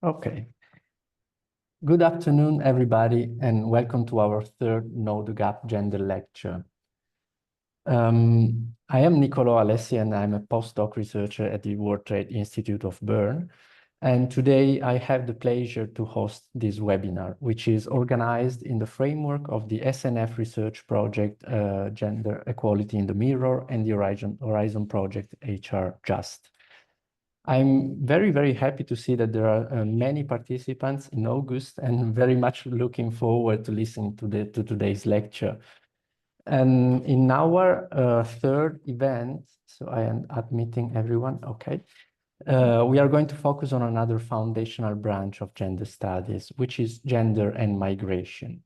Okay. Good afternoon, everybody, and welcome to our third Know the Gap Gender Lecture. I am Niccolò Alessi, and I'm a postdoc researcher at the World Trade Institute of Bern. And today I have the pleasure to host this webinar, which is organized in the framework of the SNF research project, Gender Equality in the Mirror, and the Horizon project, HR Just. I'm very, very happy to see that there are many participants in August and very much looking forward to listening to today's lecture. And in our third event, so I am admitting everyone, okay. We are going to focus on another foundational branch of gender studies, which is gender and migration.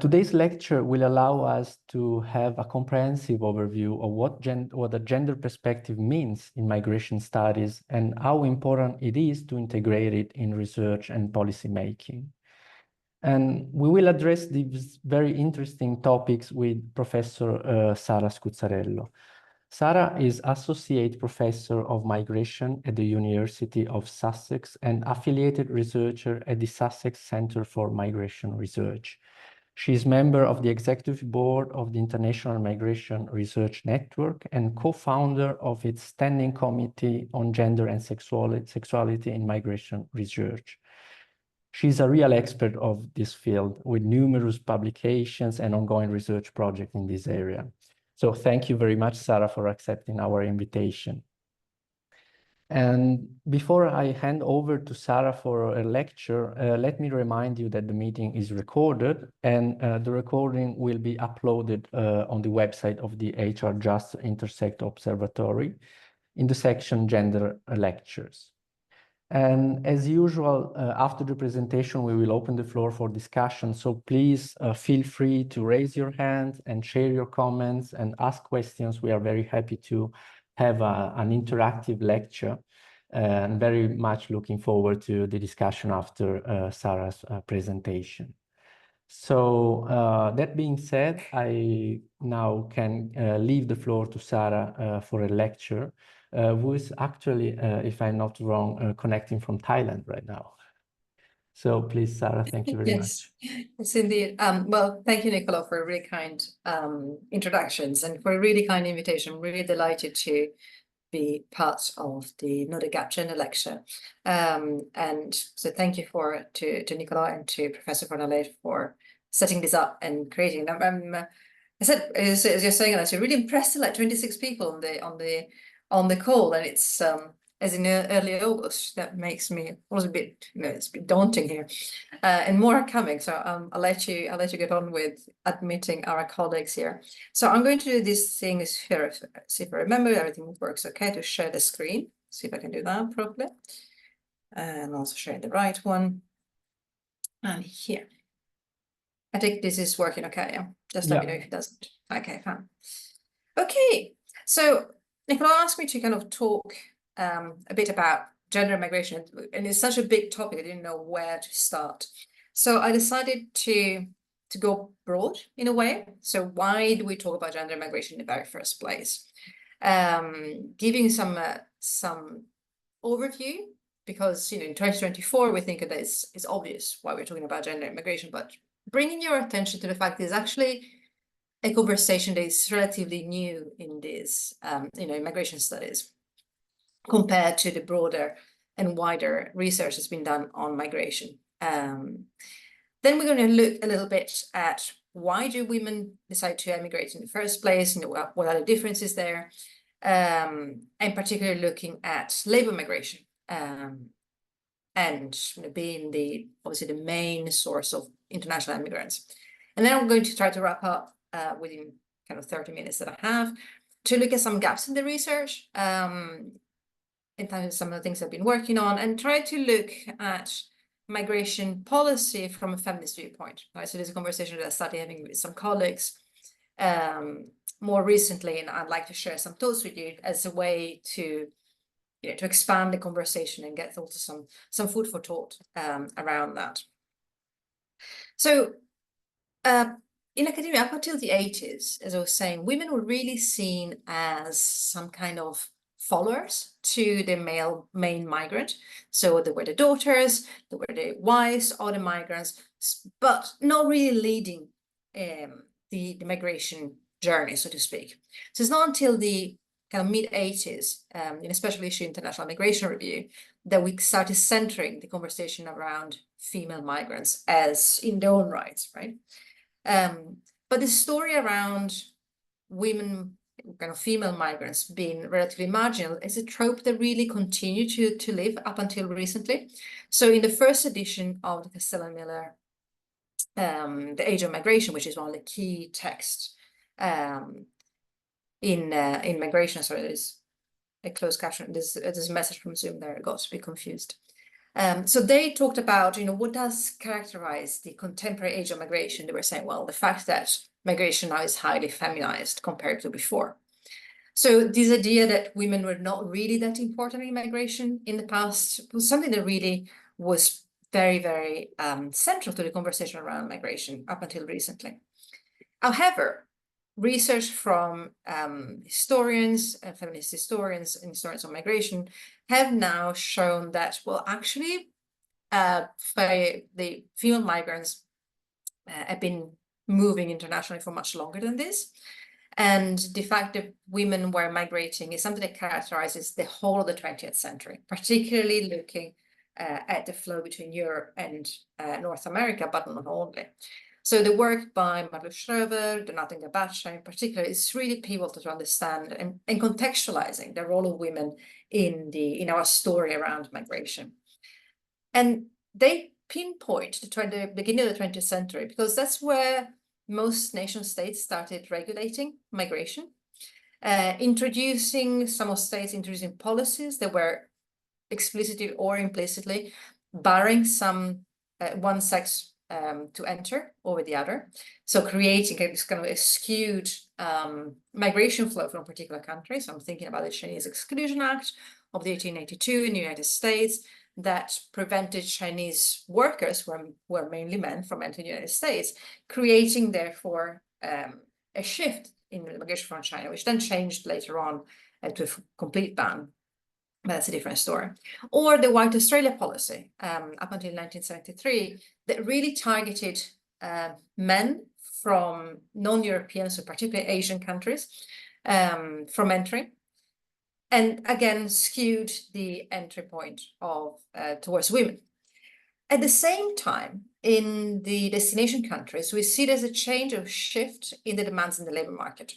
Today's lecture will allow us to have a comprehensive overview of what a gender perspective means in migration studies and how important it is to integrate it in research and policy making. And we will address these very interesting topics with Professor Sara Scuzzarello. Sara is Associate Professor of Migration at the University of Sussex and affiliated researcher at the Sussex Centre for Migration Research. She is member of the executive board of the International Migration Research Network and co-founder of its Standing Committee on Gender and Sexuality in Migration Research. She's a real expert of this field with numerous publications and ongoing research projects in this area. So thank you very much, Sara, for accepting our invitation. And before I hand over to Sara for a lecture, let me remind you that the meeting is recorded and the recording will be uploaded on the website of the HR Just Intersect Observatory in the section Gender Lectures. And as usual, after the presentation, we will open the floor for discussion. So please feel free to raise your hand and share your comments and ask questions. We are very happy to have an interactive lecture and very much looking forward to the discussion after Sara's presentation. So that being said, I now can leave the floor to Sara for a lecture, who is actually, if I'm not wrong, connecting from Thailand right now. So please, Sara, thank you very much. Yes, indeed. Well, thank you, Niccolò, for really kind introductions and for a really kind invitation. I'm really delighted to be part of the Know the Gap Gender Lecture. And so thank you to Niccolò and to Professor Fornallet for setting this up and creating them. I said, as you're saying, I was really impressed, like 26 people on the call, and it's as in early August. That makes me was a bit, it's a bit daunting here, and more are coming. So I'll let you get on with admitting our colleagues here. So I'm going to do these things here. See if I remember everything works okay to share the screen. See if I can do that properly, and also share the right one. And here, I think this is working okay. Yeah, just let me know if it doesn't. Okay, fine. Okay, so Niccolò asked me to kind of talk a bit about gender migration, and it's such a big topic, I didn't know where to start. So I decided to go broad in a way. So why do we talk about gender migration in the very first place? Giving some overview, because in 2024 we think that it's obvious why we're talking about gender migration, but bringing your attention to the fact that it's actually a conversation that is relatively new in this, migration studies, compared to the broader and wider research that's been done on migration. Then we're going to look a little bit at why do women decide to emigrate in the first place, and what are the differences there, and particularly looking at labor migration, and being obviously the main source of international immigrants. And then I'm going to try to wrap up within kind of 30 minutes that I have to look at some gaps in the research, in terms of some of the things I've been working on, and try to look at migration policy from a feminist viewpoint. Right? So there's a conversation that I started having with some colleagues more recently, and I'd like to share some thoughts with you as a way to expand the conversation and get also some food for thought around that. So in academia, up until the 80s, as I was saying, women were really seen as some kind of followers to the main migrant. So they were the daughters, they were the wives of the migrants, but not really leading the migration journey, so to speak. So it's not until the kind of mid-80s, in a special issue International Migration Review, that we started centering the conversation around female migrants as in their own rights, right? But the story around women, kind of female migrants being relatively marginal is a trope that really continued to live up until recently. So in the first edition of the Castellan-Miller, The Age of Migration, which is one of the key texts in migration, sorry, there's a closed caption, there's a message from Zoom there, I got to be confused. So they talked about, what does characterize the contemporary age of migration? They were saying, well, the fact that migration now is highly feminized compared to before. So this idea that women were not really that important in migration in the past was something that really was very, very central to the conversation around migration up until recently. However, research from historians, feminist historians, and historians of migration have now shown that, well, actually, the female migrants have been moving internationally for much longer than this. And the fact that women were migrating is something that characterizes the whole of the 20th century, particularly looking at the flow between Europe and North America, but not only. So the work by Marlou Schröver, Donata Garbacia in particular, is really pivotal to understand and contextualizing the role of women in our story around migration. And they pinpoint the beginning of the 20th century because that's where most nation states started regulating migration, some states introducing policies that were explicitly or implicitly barring one sex to enter over the other. So creating this kind of a skewed migration flow from particular countries. I'm thinking about the Chinese Exclusion Act of the 1882 in the United States that prevented Chinese workers, who were mainly men, from entering the United States, creating therefore a shift in immigration from China, which then changed later on to a complete ban. That's a different story. Or the White Australia policy up until 1973 that really targeted men from non-European, so particularly Asian countries, from entering, and again skewed the entry point towards women. At the same time, in the destination countries, we see there's a change of shift in the demands in the labor market.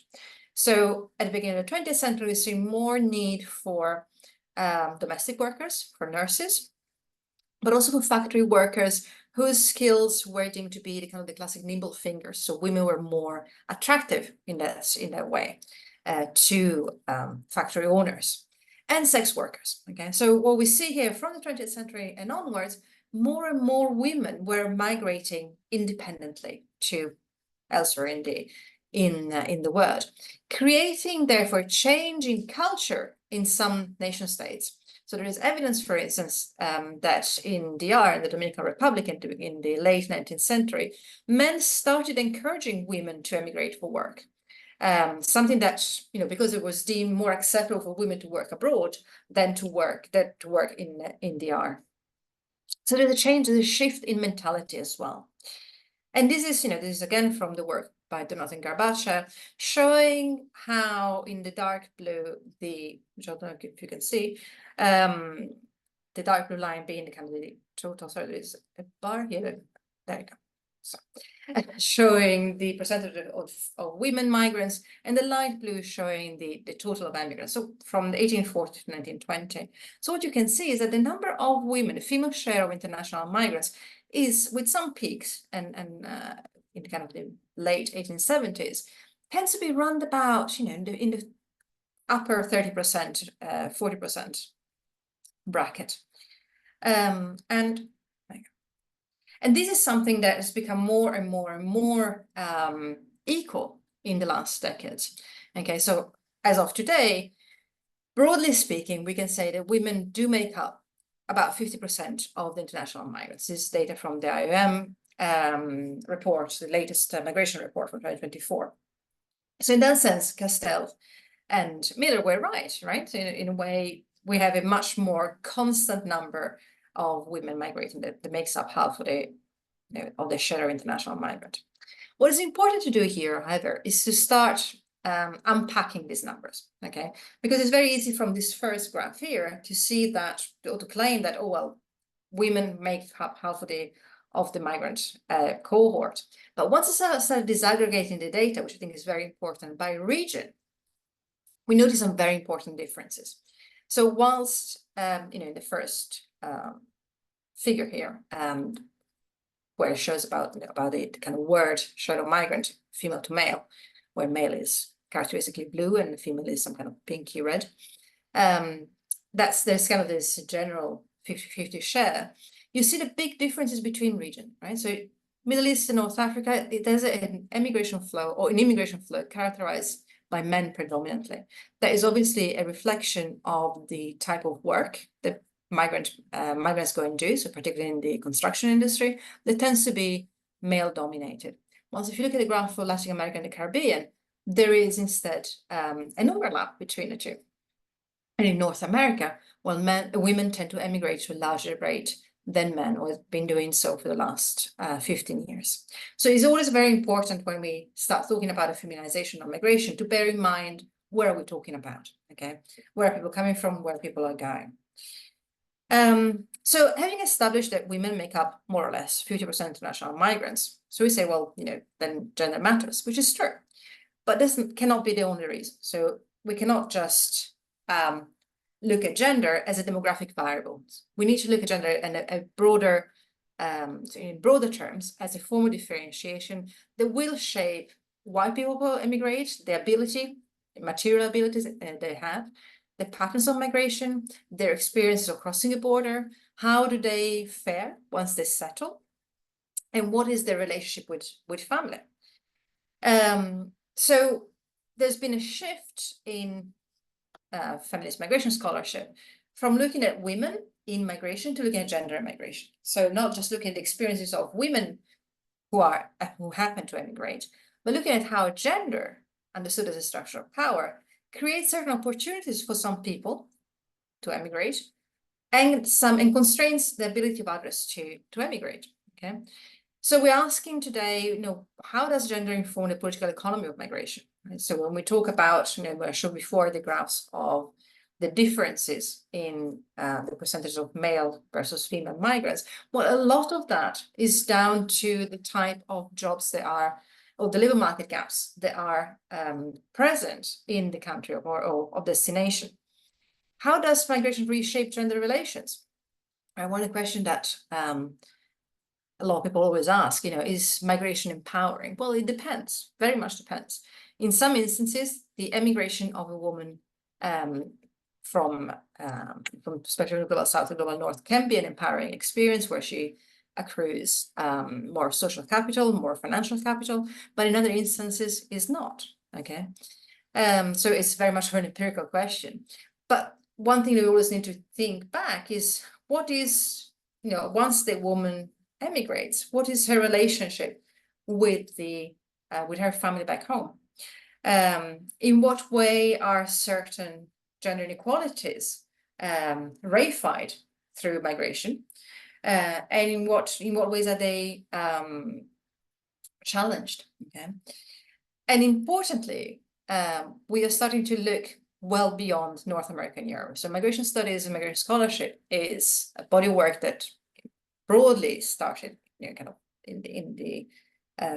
So at the beginning of the 20th century, we see more need for domestic workers, for nurses, but also for factory workers whose skills were deemed to be the classic nimble fingers. So women were more attractive in that way to factory owners and sex workers. Okay, so what we see here from the 20th century and onwards, more and more women were migrating independently to elsewhere in the world, creating therefore change in culture in some nation states. So there is evidence, for instance, that in DR, in the Dominican Republic, in the late 19th century, men started encouraging women to emigrate for work. Something that, because it was deemed more acceptable for women to work abroad than to work in DR. So there's a change, there's a shift in mentality as well. And this is again from the work by Donata Garbacia, showing how in the dark blue, which I don't know if you can see, the dark blue line being the kind of the total, sorry, there's a bar here, there you go. So, showing the percentage of women migrants, and the light blue showing the total of immigrants. So from the 1840 to 1920. So what you can see is that the number of women, the female share of international migrants, is with some peaks and in kind of the late 1870s, tends to be round about, in the upper 30%, 40% bracket. And this is something that has become more and more and more equal in the last decades. Okay, so as of today, broadly speaking, we can say that women do make up about 50% of the international migrants. This is data from the IOM report, the latest migration report for 2024. So in that sense, Castell And Miller were right? In a way, we have a much more constant number of women migrating that makes up half of the share of international migrant. What is important to do here, however, is to start unpacking these numbers, okay? Because it's very easy from this first graph here to see that, or to claim that, oh, well, women make up half of the migrant cohort. But once I start disaggregating the data, which I think is very important, by region, we notice some very important differences. So whilst, in the first figure here, where it shows about the kind of word shadow migrant, female to male, where male is characteristically blue and female is some kind of pinky red. There's kind of this general 50-50 share. You see the big differences between regions, right? So Middle East and North Africa, there's an immigration flow characterized by men predominantly. That is obviously a reflection of the type of work that migrants go and do, so particularly in the construction industry, that tends to be male dominated. Whilst if you look at the graph for Latin America and the Caribbean, there is instead an overlap between the two. And in North America, while women tend to emigrate to a larger rate than men, or have been doing so for the last 15 years. So it's always very important when we start talking about a feminization of migration to bear in mind, where are we talking about, okay? Where are people coming from, where people are going? So having established that women make up more or less 50% international migrants, so we say, well, then gender matters, which is true, but this cannot be the only reason. So we cannot just look at gender as a demographic variable. We need to look at gender in a broader, in broader terms, as a form of differentiation that will shape why people emigrate, their ability, material abilities they have, the patterns of migration, their experiences of crossing a border, how do they fare once they settle, and what is their relationship with family. So there's been a shift in feminist migration scholarship from looking at women in migration to looking at gender and migration. So not just looking at the experiences of women who happen to emigrate, but looking at how gender, understood as a structure of power, creates certain opportunities for some people to emigrate and constrains the ability of others to emigrate. Okay, so we're asking today, how does gender inform the political economy of migration? Right? So when we talk about, I showed before the graphs of the differences in the percentage of male versus female migrants, well, a lot of that is down to the type of jobs that are, or the labor market gaps that are present in the country of destination. How does migration reshape gender relations? One question that a lot of people always ask, is migration empowering? Well, it depends, very much depends. In some instances, the emigration of a woman from especially global south to global north can be an empowering experience where she accrues more social capital, more financial capital, but in other instances is not, okay? So it's very much an empirical question. But one thing that we always need to think back is, what is, once the woman emigrates, what is her relationship with her family back home? In what way are certain gender inequalities reified through migration? And in what ways are they challenged? Okay, and importantly, we are starting to look well beyond North America and Europe. So migration studies and migration scholarship is a body of work that broadly started, kind of in the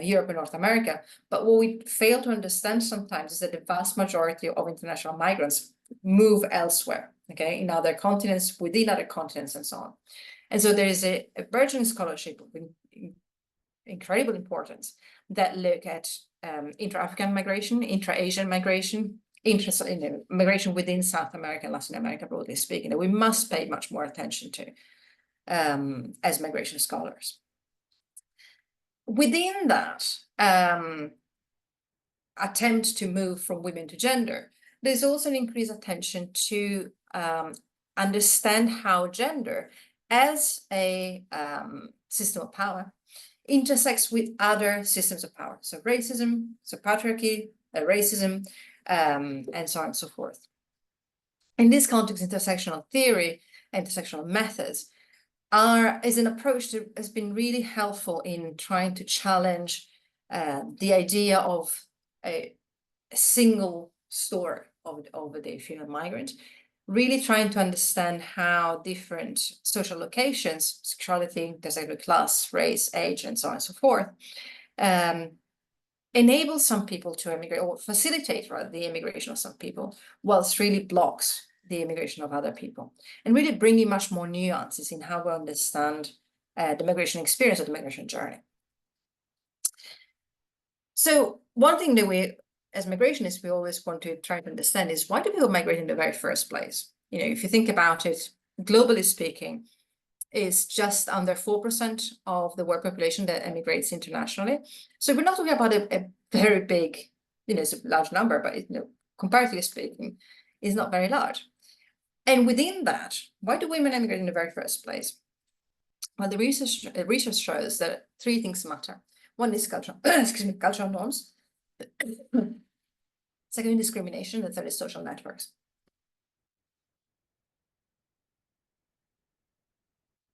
Europe and North America. But what we fail to understand sometimes is that the vast majority of international migrants move elsewhere, okay, in other continents, within other continents, and so on. And so there is a burgeoning scholarship of incredible importance that look at intra-African migration, intra-Asian migration, migration within South America and Latin America, broadly speaking, that we must pay much more attention to as migration scholars. Within that attempt to move from women to gender, there's also an increased attention to understand how gender as a system of power intersects with other systems of power. So racism, so patriarchy, racism, and so on and so forth. In this context, intersectional theory, intersectional methods is an approach that has been really helpful in trying to challenge the idea of a single story of the female migrant, really trying to understand how different social locations, sexuality, intersectional class, race, age, and so on and so forth, enable some people to immigrate, or facilitate rather the immigration of some people, whilst really blocks the immigration of other people, and really bringing much more nuances in how we understand the migration experience or the migration journey. So one thing that we, as migrationists, we always want to try to understand is, why do people migrate in the very first place? You know, if you think about it, globally speaking, is just under 4% of the world population that emigrates internationally. So we're not talking about a very big, you know, it's a large number, but you know, comparatively speaking, is not very large. And within that, why do women emigrate in the very first place? Well, the research shows that three things matter. One is cultural, cultural norms. Second, discrimination. The third is social networks.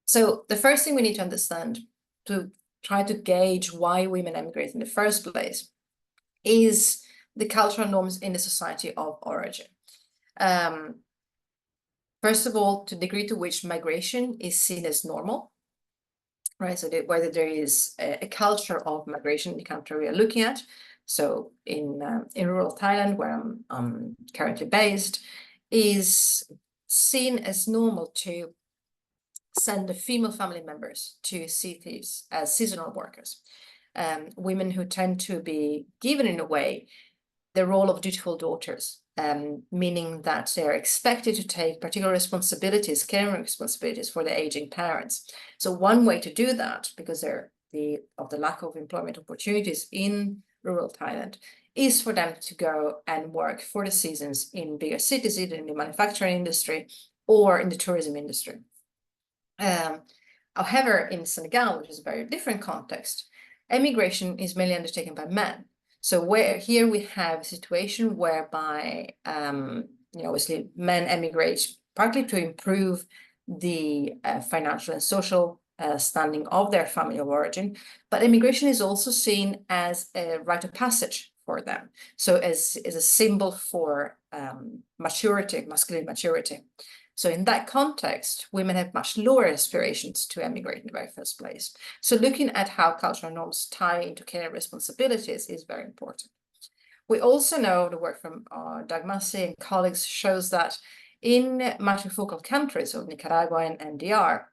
So the first thing we need to understand to try to gauge why women emigrate in the first place is the cultural norms in the society of origin. First of all, to the degree to which migration is seen as normal, right? So whether there is a culture of migration in the country we are looking at. So in rural Thailand, where I'm currently based, is seen as normal to send the female family members to cities as seasonal workers. Women who tend to be given, in a way, the role of dutiful daughters, meaning that they're expected to take particular responsibilities, caring responsibilities for their aging parents. So one way to do that, because of the lack of employment opportunities in rural Thailand, is for them to go and work for the seasons in bigger cities, either in the manufacturing industry or in the tourism industry. However, in Senegal, which is a very different context, emigration is mainly undertaken by men. So where here we have a situation whereby, you know, obviously men emigrate partly to improve the financial and social standing of their family of origin, but immigration is also seen as a rite of passage for them. So as a symbol for maturity, masculine maturity. So in that context, women have much lower aspirations to emigrate in the very first place. So looking at how cultural norms tie into care responsibilities is very important. We also know the work from Doug Massey and colleagues shows that in matrifocal countries of Nicaragua and NDR,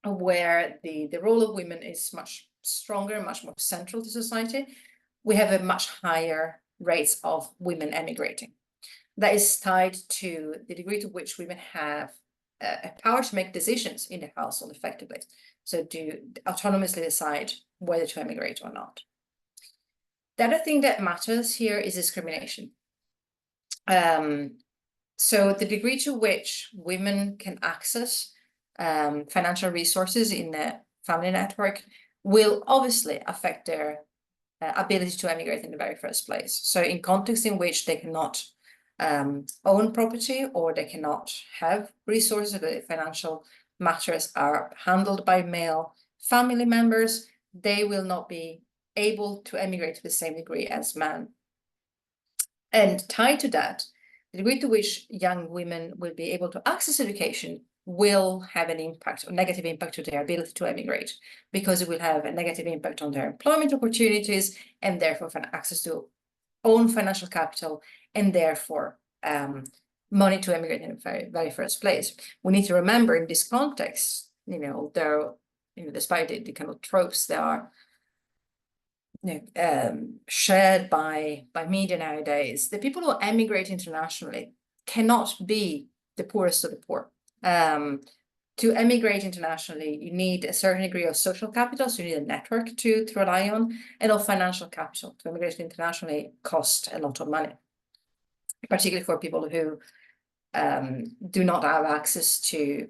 where the role of women is much stronger, much more central to society, we have a much higher rates of women emigrating. That is tied to the degree to which women have a power to make decisions in the household effectively. So to autonomously decide whether to emigrate or not. The other thing that matters here is discrimination. So the degree to which women can access financial resources in the family network will obviously affect their ability to emigrate in the very first place. So in contexts in which they cannot own property, or they cannot have resources, the financial matters are handled by male family members, they will not be able to emigrate to the same degree as men. And tied to that, the degree to which young women will be able to access education will have an impact, or negative impact, to their ability to emigrate, because it will have a negative impact on their employment opportunities, and therefore access to own financial capital, and therefore money to emigrate in the very, very first place. We need to remember in this context, you know, despite the kind of tropes that are shared by media nowadays, the people who emigrate internationally cannot be the poorest of the poor. To emigrate internationally, you need a certain degree of social capital, so you need a network to rely on, and of financial capital. To emigrate internationally costs a lot of money, particularly for people who do not have access to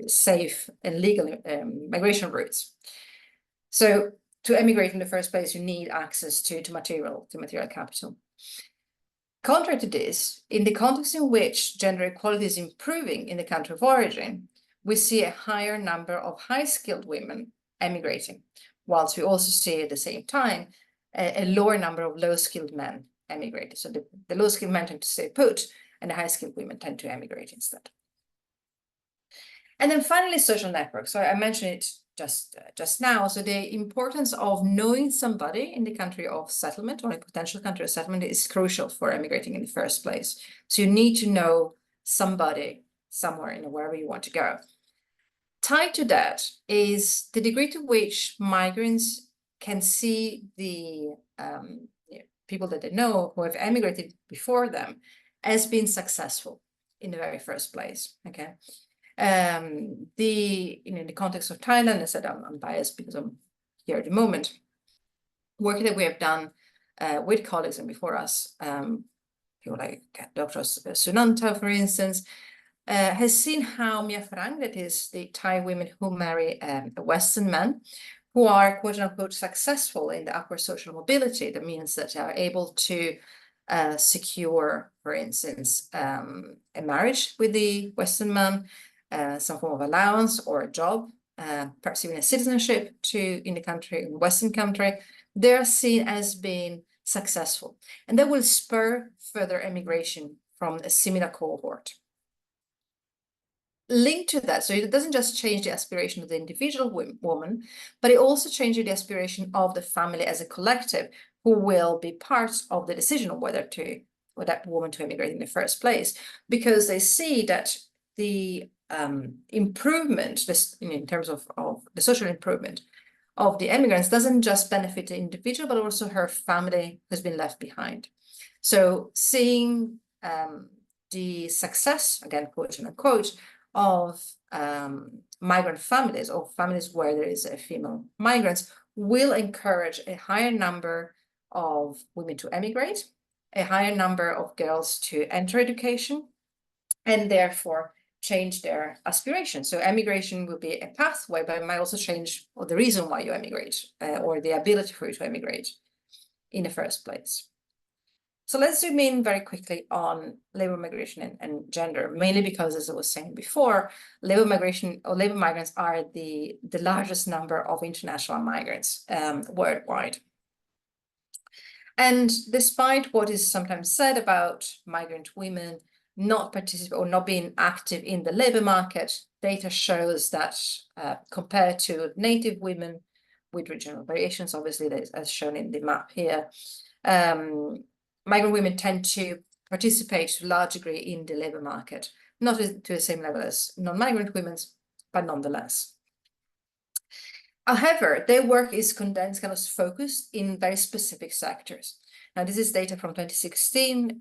safe and legal migration routes. So to emigrate in the first place, you need access to material capital. Contrary to this, in the context in which gender equality is improving in the country of origin, we see a higher number of high-skilled women emigrating, whilst we also see at the same time a lower number of low-skilled men emigrating. So the low-skilled men tend to stay put, and the high-skilled women tend to emigrate instead. And then finally, social networks. So I mentioned it just now. So the importance of knowing somebody in the country of settlement or a potential country of settlement is crucial for emigrating in the first place. So you need to know somebody somewhere in wherever you want to go. Tied to that is the degree to which migrants can see the people that they know who have emigrated before them as being successful in the very first place. Okay. In the context of Thailand, I said I'm biased because I'm here at the moment. Work that we have done with colleagues and before us, people like Dr. Sunanta, for instance, has seen how Mia Farang, that is the Thai women who marry a Western man, who are quote unquote successful in the upward social mobility. That means that they are able to secure, for instance, a marriage with the Western man, some form of allowance or a job, perhaps even a citizenship in the country, in the Western country. They're seen as being successful, and that will spur further emigration from a similar cohort. Linked to that, so it doesn't just change the aspiration of the individual woman, but it also changes the aspiration of the family as a collective, who will be part of the decision of whether that woman to emigrate in the first place, because they see that the improvement, in terms of the social improvement of the immigrants, doesn't just benefit the individual, but also her family has been left behind. So seeing the success, again, quote unquote, of migrant families or families where there is a female migrants will encourage a higher number of women to emigrate, a higher number of girls to enter education, and therefore change their aspirations. So emigration will be a pathway, but it might also change the reason why you emigrate or the ability for you to emigrate in the first place. So let's zoom in very quickly on labor migration and gender, mainly because, as I was saying before, labor migration or labor migrants are the largest number of international migrants worldwide. And despite what is sometimes said about migrant women not participate or not being active in the labor market, data shows that compared to native women with regional variations, obviously as shown in the map here, migrant women tend to participate to a large degree in the labor market, not to the same level as non-migrant women, but nonetheless. However, their work is condensed, kind of focused in very specific sectors. Now, this is data from 2016,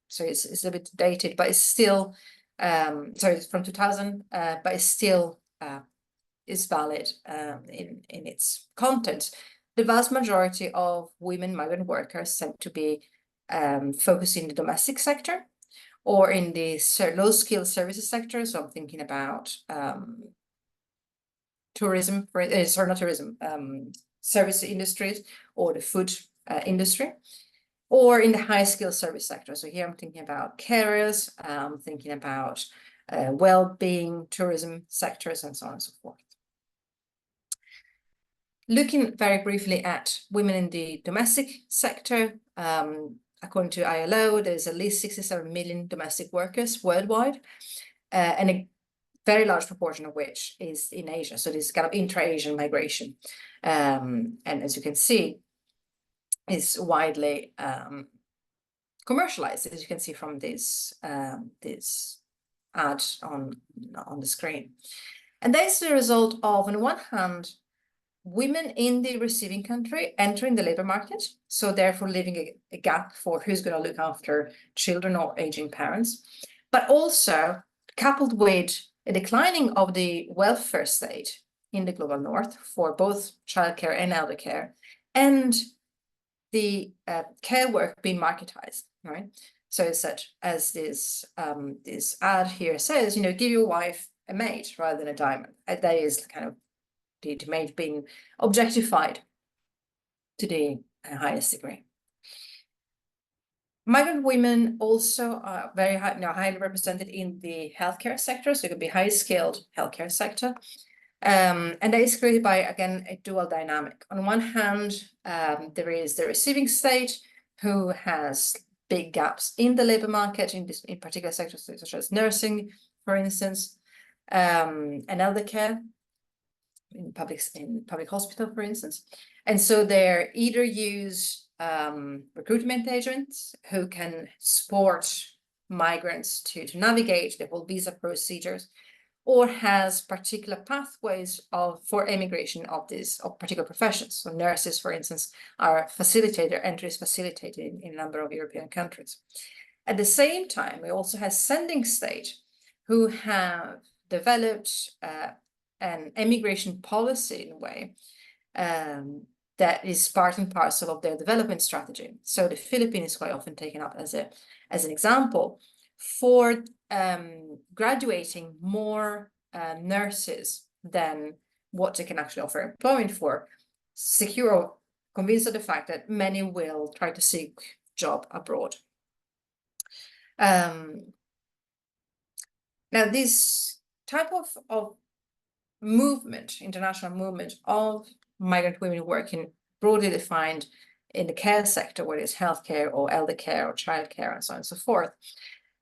so it's a little bit dated, but it's still, sorry, it's from 2000, but it still is valid in its content. The vast majority of women migrant workers tend to be focused in the domestic sector or in the low-skilled services sector. So I'm thinking about tourism, sorry, not tourism, service industries or the food industry, or in the high-skilled service sector. So here I'm thinking about carers, I'm thinking about well-being, tourism sectors, and so on and so forth. Looking very briefly at women in the domestic sector, according to ILO, there's at least 67 million domestic workers worldwide, and a very large proportion of which is in Asia. So this kind of intra-Asian migration. And as you can see, is widely commercialized, as you can see from this this ad on the screen. And that's the result of, on one hand, women in the receiving country entering the labor market, so therefore leaving a gap for who's going to look after children or aging parents, but also coupled with a declining of the welfare state in the global north for both childcare and elder care, and the care work being marketized, right? So it's such as this this ad here says, you know, give your wife a maid rather than a diamond. That is kind of the maid being objectified to the highest degree. Migrant women also are very highly represented in the healthcare sector, so it could be highly skilled healthcare sector. And that is created by, again, a dual dynamic. On one hand, there is the receiving state, who has big gaps in the labor market in particular sectors such as nursing, for instance, and elder care in public hospital, for instance. And so they're either use recruitment agents who can support migrants to navigate the whole visa procedures, or has particular pathways for immigration of particular professions. So nurses, for instance, are facilitated, entry is facilitated in a number of European countries. At the same time, we also have sending state who have developed an immigration policy in a way that is part and parcel of their development strategy. So the Philippines is quite often taken up as an example for graduating more nurses than what they can actually offer employment for, secure or convinced of the fact that many will try to seek job abroad. Now, this type of movement, international movement of migrant women working broadly defined in the care sector, whether it's healthcare or elder care or childcare and so on and so forth,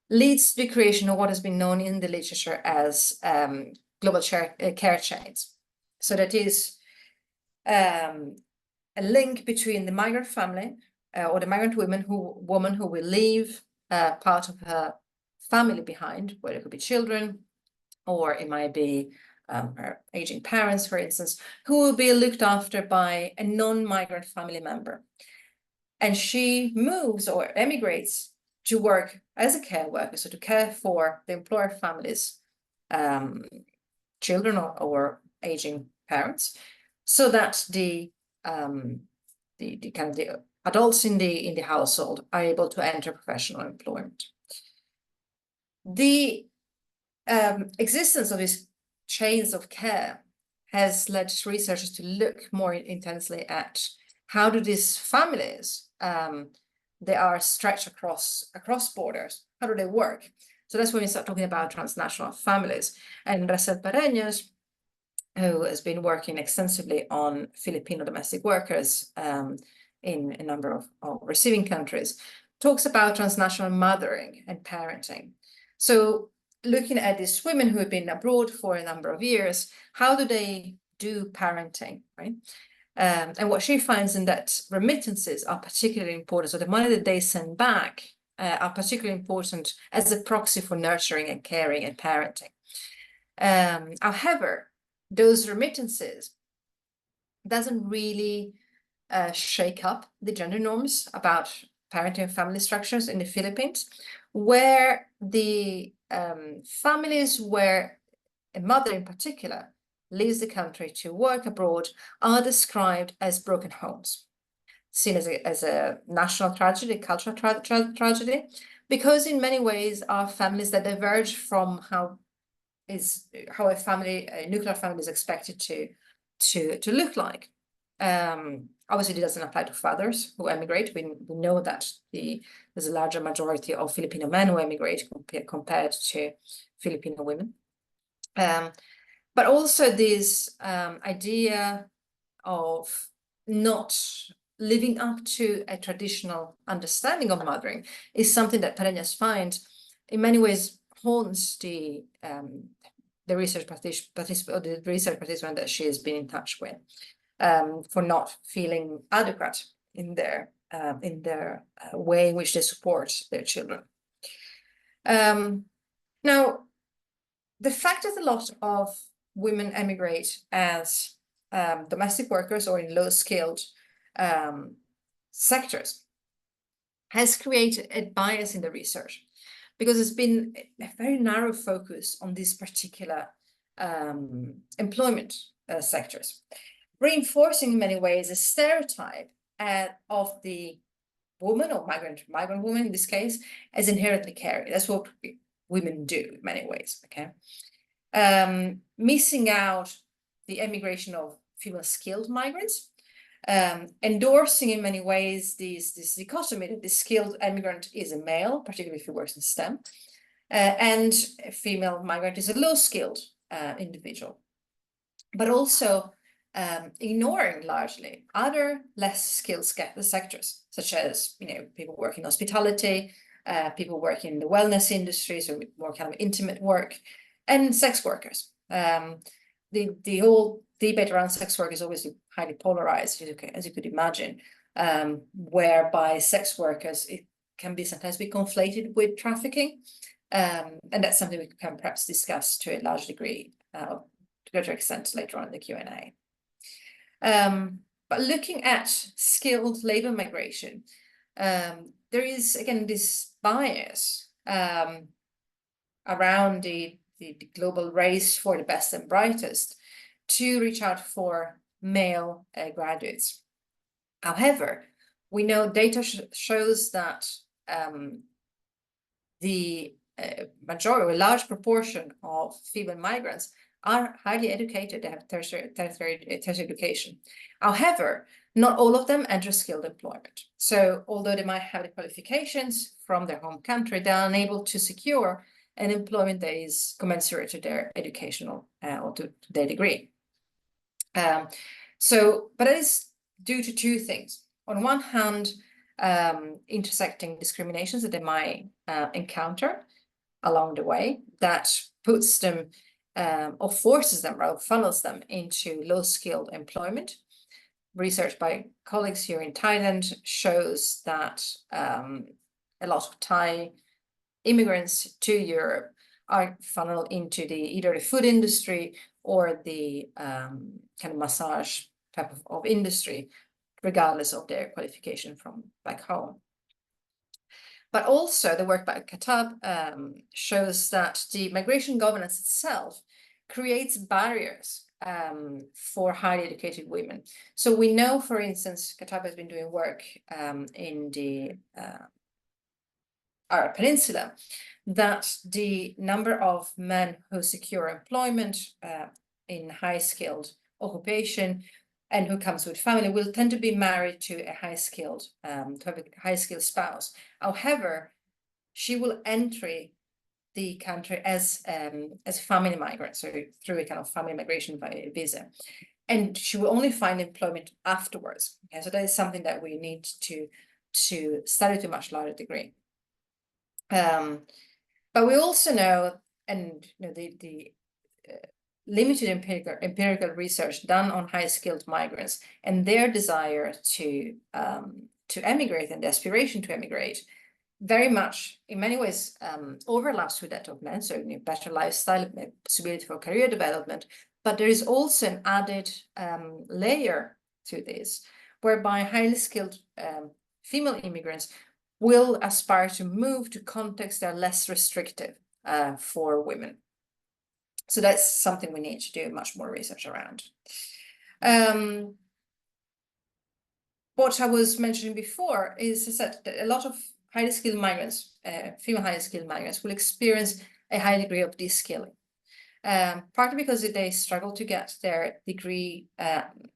leads to the creation of what has been known in the literature as global care chains. So that is a link between the migrant family or the migrant woman who will leave part of her family behind, whether it could be children, or it might be her aging parents, for instance, who will be looked after by a non-migrant family member. And she moves or emigrates to work as a care worker, so to care for the employer family's children or aging parents, so that the adults in the household are able to enter professional employment. The existence of these chains of care has led researchers to look more intensely at how do these families, they are stretched across borders, how do they work? So that's when we start talking about transnational families. And Racel Pareñas, who has been working extensively on Filipino domestic workers in a number of receiving countries, talks about transnational mothering and parenting. So looking at these women who have been abroad for a number of years, how do they do parenting, right? And what she finds in that remittances are particularly important. So the money that they send back are particularly important as a proxy for nurturing and caring and parenting. However, those remittances doesn't really shake up the gender norms about parenting and family structures in the Philippines, where the families where a mother in particular leaves the country to work abroad are described as broken homes, seen as a national tragedy, cultural tragedy, because in many ways are families that diverge from how a nuclear family is expected to look like. Obviously, it doesn't apply to fathers who emigrate. We know that there's a larger majority of Filipino men who emigrate compared to Filipino women. But also this idea of not living up to a traditional understanding of mothering is something that Pareñas finds in many ways haunts the research participant that she has been in touch with, for not feeling adequate in their way in which they support their children. Now, the fact that a lot of women emigrate as domestic workers or in low-skilled sectors has created a bias in the research, because it's been a very narrow focus on these particular employment sectors, reinforcing in many ways a stereotype of the woman or migrant woman in this case as inherently caring. That's what women do in many ways, okay? Missing out the emigration of female skilled migrants, endorsing in many ways this dichotomy that the skilled immigrant is a male, particularly if he works in STEM, and a female migrant is a low-skilled individual, but also ignoring largely other less skilled sectors, such as people working in hospitality, people working in the wellness industry, so more kind of intimate work, and sex workers. The whole debate around sex work is obviously highly polarized, as you could imagine, whereby sex workers, it can sometimes be conflated with trafficking. And that's something we can perhaps discuss to a large degree, to a greater extent later on in the Q&A. But looking at skilled labor migration, there is, again, this bias around the global race for the best and brightest to reach out for male graduates. However, we know data shows that the majority, a large proportion of female migrants are highly educated, they have tertiary education. However, not all of them enter skilled employment. So although they might have the qualifications from their home country, they are unable to secure an employment that is commensurate to their educational or to their degree. But that is due to two things. On one hand, intersecting discriminations that they might encounter along the way that puts them or forces them or funnels them into low-skilled employment. Research by colleagues here in Thailand shows that a lot of Thai immigrants to Europe are funneled into either the food industry or the kind of massage type of industry, regardless of their qualification from back home. But also the work by Katab shows that the migration governance itself creates barriers for highly educated women. So we know, for instance, Katab has been doing work in the Arab Peninsula, that the number of men who secure employment in high-skilled occupation and who comes with family will tend to be married to a high-skilled, to have a high-skilled spouse. However, she will enter the country as a family migrant, so through a kind of family migration visa, and she will only find employment afterwards. Okay, so that is something that we need to study to a much larger degree. But we also know, and the limited empirical research done on high-skilled migrants and their desire to emigrate and the aspiration to emigrate very much, in many ways, overlaps with that of men. So better lifestyle, possibility for career development, but there is also an added layer to this, whereby highly skilled female immigrants will aspire to move to contexts that are less restrictive for women. So that's something we need to do much more research around. What I was mentioning before is that a lot of highly skilled migrants, female highly skilled migrants, will experience a high degree of de-skilling, partly because they struggle to get their degree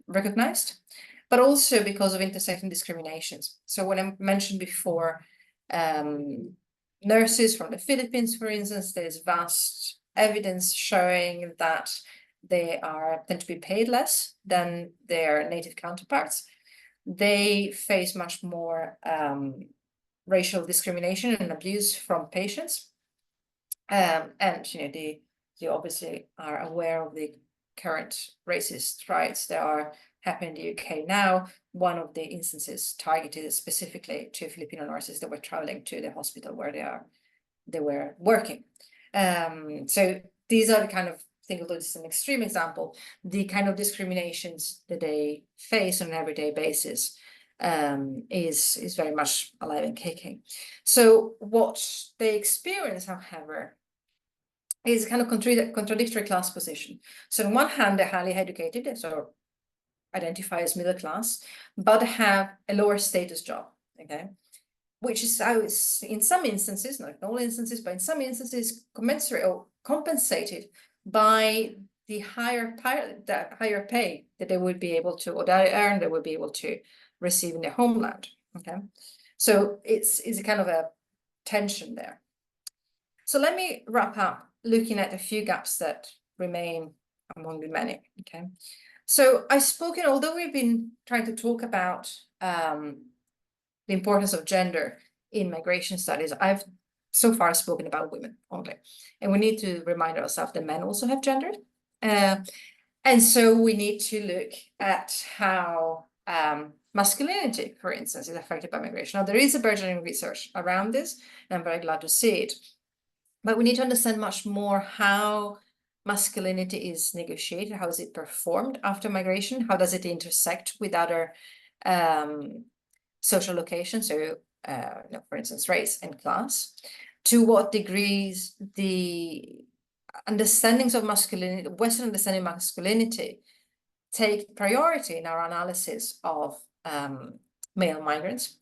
recognized, but also because of intersecting discriminations. So when I mentioned before, nurses from the Philippines, for instance, there's vast evidence showing that they tend to be paid less than their native counterparts. They face much more racial discrimination and abuse from patients. And you obviously are aware of the current racist riots that are happening in the UK now. One of the instances targeted specifically to Filipino nurses that were traveling to the hospital where they were working. So these are the kind of things, although this is an extreme example, the kind of discriminations that they face on an everyday basis is very much alive and kicking. So what they experience, however, is a kind of contradictory class position. So on one hand, they're highly educated, so identify as middle class, but have a lower status job, okay? Which is how it's, in some instances, not in all instances, but in some instances, commensurate or compensated by the higher pay that they would be able to, or that they would be able to receive in their homeland. Okay, so it's a kind of a tension there. So let me wrap up looking at a few gaps that remain among the many. Okay, so I've spoken, although we've been trying to talk about the importance of gender in migration studies, I've so far spoken about women only, and we need to remind ourselves that men also have gender. And so we need to look at how masculinity, for instance, is affected by migration. Now, there is a burgeoning research around this, and I'm very glad to see it. But we need to understand much more how masculinity is negotiated, how is it performed after migration, how does it intersect with other social locations, so for instance, race and class, to what degrees the understandings of masculinity, Western understanding of masculinity, take priority in our analysis of male migrants.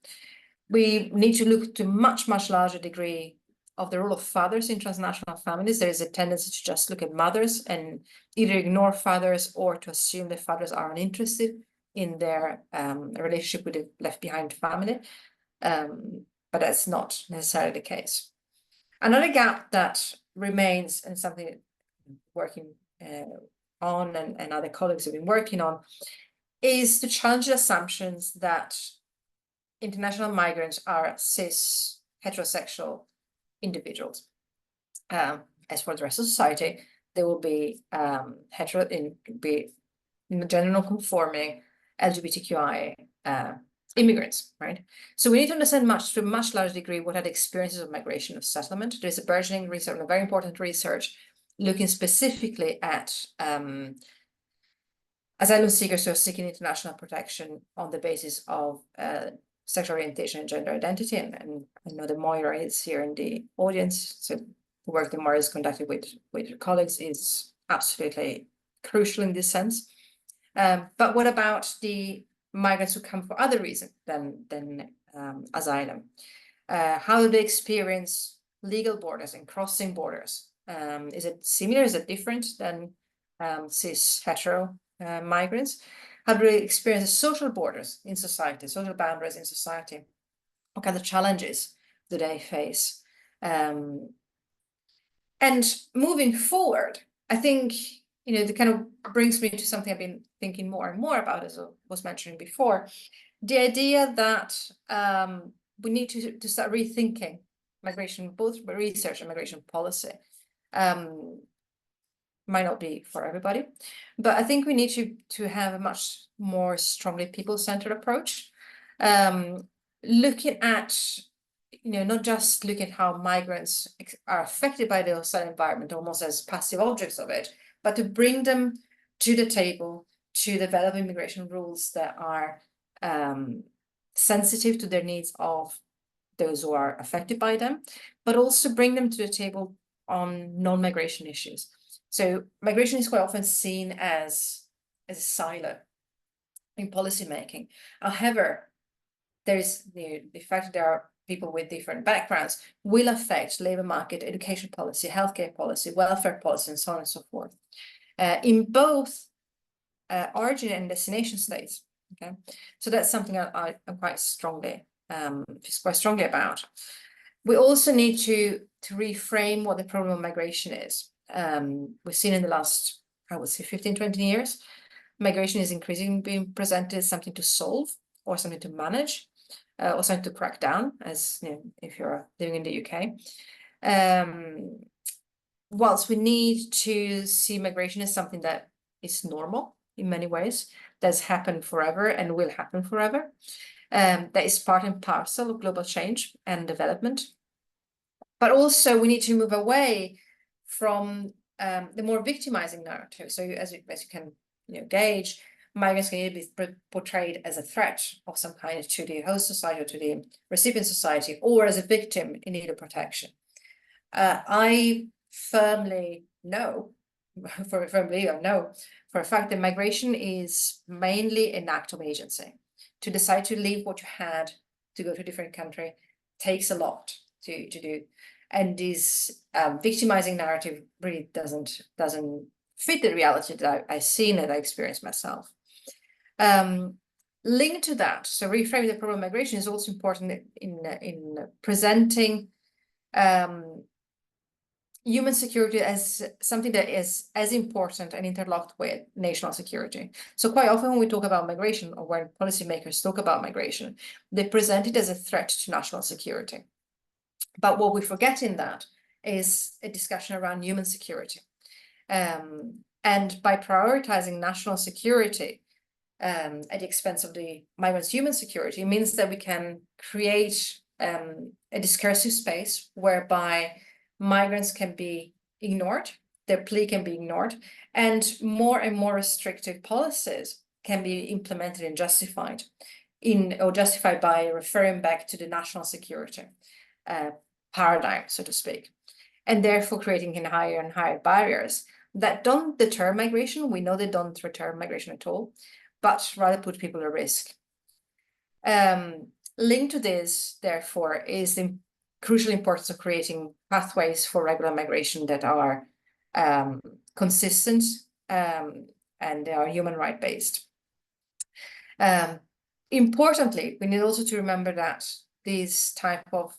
We need to look to much larger degree of the role of fathers in transnational families. There is a tendency to just look at mothers and either ignore fathers or to assume that fathers are uninterested in their relationship with the left behind family. But that's not necessarily the case. Another gap that remains, and something working on and other colleagues have been working on, is to challenge the assumptions that international migrants are cis heterosexual individuals. As for the rest of society, they will be gender conforming LGBTQI immigrants, right? So we need to understand to a much larger degree what are the experiences of migration, of settlement. There's a burgeoning research, a very important research, looking specifically at asylum seekers who are seeking international protection on the basis of sexual orientation and gender identity. And I know that Moira is here in the audience, so the work that Moira has conducted with her colleagues is absolutely crucial in this sense. But what about the migrants who come for other reasons than asylum? How do they experience legal borders and crossing borders? Is it similar? Is it different than cis hetero migrants? How do they experience the social borders in society, social boundaries in society? What kind of challenges do they face? And moving forward, I think, it kind of brings me to something I've been thinking more and more about, as I was mentioning before, the idea that we need to start rethinking migration, both research and migration policy. Might not be for everybody, but I think we need to have a much more strongly people-centered approach, looking at, not just look at how migrants are affected by the hostile environment almost as passive objects of it, but to bring them to the table to develop immigration rules that are sensitive to their needs of those who are affected by them, but also bring them to the table on non-migration issues. So migration is quite often seen as a silo in policymaking. However, there is the fact that there are people with different backgrounds will affect labor market, education policy, healthcare policy, welfare policy, and so on and so forth, in both origin and destination states. Okay, so that's something I'm quite strongly about. We also need to reframe what the problem of migration is. We've seen in the last, I would say, 15, 20 years, migration is increasingly being presented as something to solve or something to manage, or something to crack down, as if you're living in the UK. Whilst we need to see migration as something that is normal in many ways, that's happened forever and will happen forever, that is part and parcel of global change and development. But also we need to move away from the more victimizing narrative. So as you can gauge, migrants can either be portrayed as a threat of some kind to the host society or to the recipient society, or as a victim in need of protection. I firmly know for a fact that migration is mainly an act of agency. To decide to leave what you had to go to a different country takes a lot to do. And this victimizing narrative really doesn't fit the reality that I see and that I experience myself. Linked to that, so reframing the problem of migration is also important in presenting human security as something that is as important and interlocked with national security. So quite often when we talk about migration, or when policymakers talk about migration, they present it as a threat to national security. But what we forget in that is a discussion around human security. And by prioritizing national security at the expense of the migrants' human security, it means that we can create a discursive space whereby migrants can be ignored, their plea can be ignored, and more restrictive policies can be implemented and justified by referring back to the national security paradigm, so to speak, and therefore creating higher and higher barriers that don't deter migration. We know they don't deter migration at all, but rather put people at risk. Linked to this, therefore, is the crucial importance of creating pathways for regular migration that are consistent and they are human right based. Importantly, we need also to remember that these type of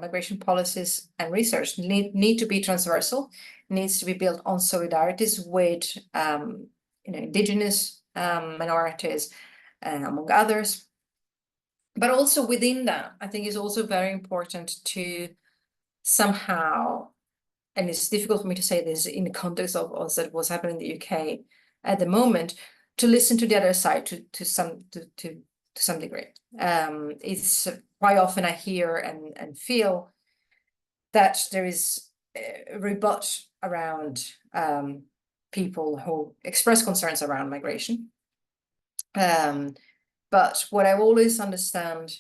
migration policies and research need to be transversal, needs to be built on solidarities with indigenous minorities, among others. But also within that, I think it's also very important to somehow, and it's difficult for me to say this in the context of what's happening in the UK at the moment, to listen to the other side to some degree. It's quite often I hear and feel that there is a rebut around people who express concerns around migration. But what I always understand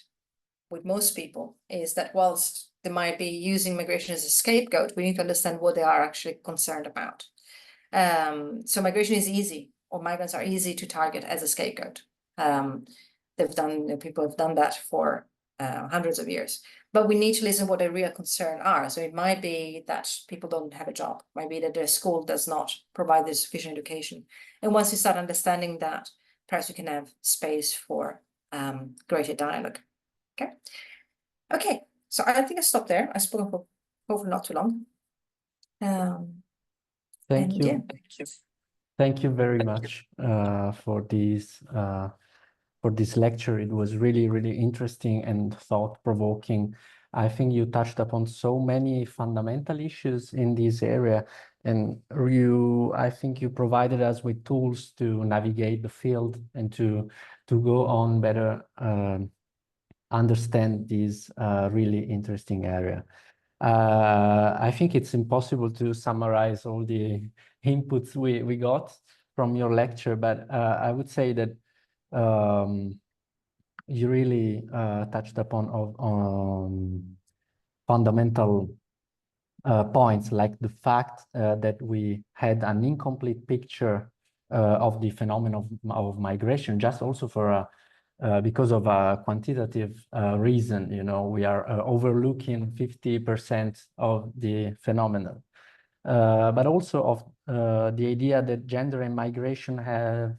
with most people is that whilst they might be using migration as a scapegoat, we need to understand what they are actually concerned about. So migration is easy, or migrants are easy to target as a scapegoat. People have done that for hundreds of years. But we need to listen to what their real concerns are. So it might be that people don't have a job, it might be that their school does not provide the sufficient education. And once you start understanding that, perhaps we can have space for greater dialogue. Okay, so I think I stop there. I spoke for hopefully not too long. Thank you. Yeah. Thank you very much for this lecture. It was really, really interesting and thought-provoking. I think you touched upon so many fundamental issues in this area, and I think you provided us with tools to navigate the field and to go on better understand this really interesting area. I think it's impossible to summarize all the inputs we got from your lecture, but I would say that you really touched upon fundamental points, like the fact that we had an incomplete picture of the phenomenon of migration, just also for because of a quantitative reason. We are overlooking 50% of the phenomenon, but also of the idea that gender and migration have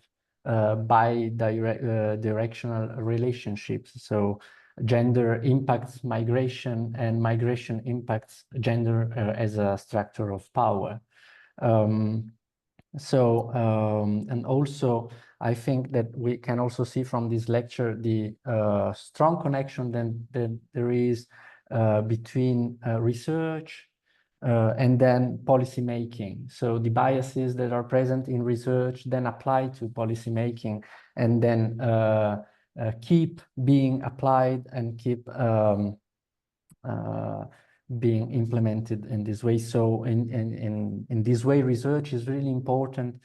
bi-directional relationships. So gender impacts migration and migration impacts gender as a structure of power. And also I think that we can also see from this lecture the strong connection that there is between research and then policy making. So the biases that are present in research then apply to policy making, and then keep being applied and keep being implemented in this way. So in this way, research is really important